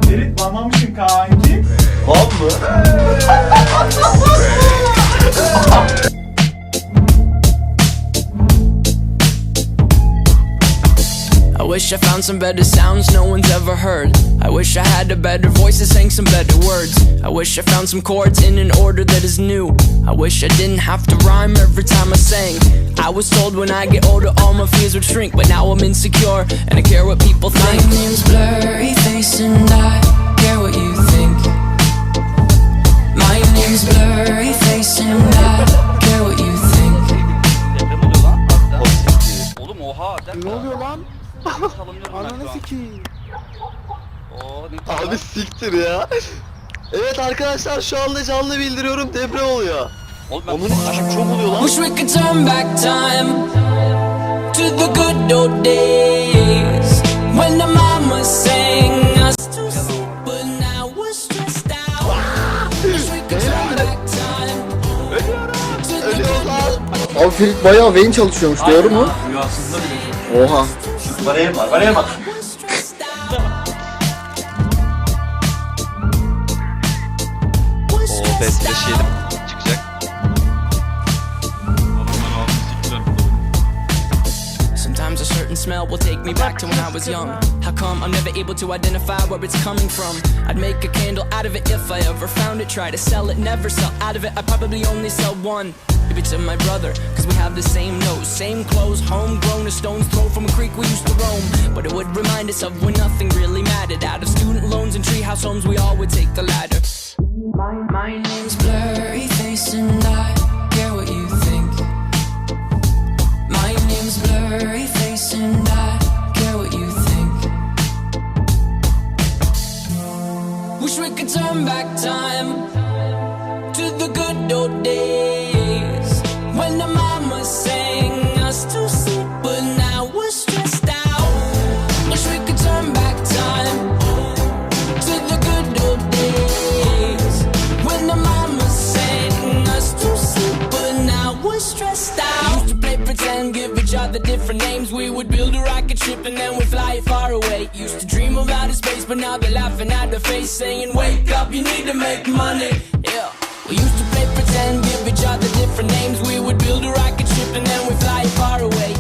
Ferit banlamışsın kanki. Lan mı? I wish I found some better sounds no one's ever heard. I wish I had a better voice that sang some better words. I wish I found some chords in an order that is new. I wish I didn't have to rhyme every time I sang. I was told when I get older all my fears would shrink, but now I'm insecure and I care what people think. My name's Blurry Face and I care what you think. My name's Blurry Face and I care what you think. Deprem oluyor lan. Oğlum oha. Ne oluyor lan? Salınıyorum ben Ananı şu an. sikeyim. Oo, ne güzel Abi lan. siktir ya. Evet arkadaşlar şu anda canlı bildiriyorum deprem oluyor. Oğlum ben Onun aşk çok oluyor lan. Wish we could turn back time to the good old days when the mama sang us to sleep, but now we're stressed out. Wish we could turn back time to the good old days. Abi Ferit bayağı beyin çalışıyormuş, doğru mu? Rüyasında bile. Oha. Baraya bak, baraya bak. Oo, ben flash yedim. Çıkacak. Sometimes a certain smell will take me back to when I was young. How come I'm never able to identify where it's coming from? I'd make a candle out of it if I ever found it. Try to sell it, never sell out of it. I probably only sell one. Maybe to my brother, cause we have the same nose, same clothes, homegrown, a stone's throw from a creek we used to roam. But it would remind us of when nothing really mattered. Out of student loans and treehouse homes, we all would take the ladder. My name's Blurry Face and I care what you think. My name's Blurry Face and I care what you think. Wish we could turn back time to the good old days when the mama sang us to sleep, but now we're stressed out. Wish we could turn back time to the good old days when the mama sang us to sleep, but now we're stressed out. We used to play pretend, give each other different names. We would build a rocket ship and then we'd fly it far away. Used to dream of outer space, but now they're laughing at the face, saying, wake up, you need to make money. Yeah. We used to play pretend, give each other different names. We would build a rocket ship and then we'd fly it far away.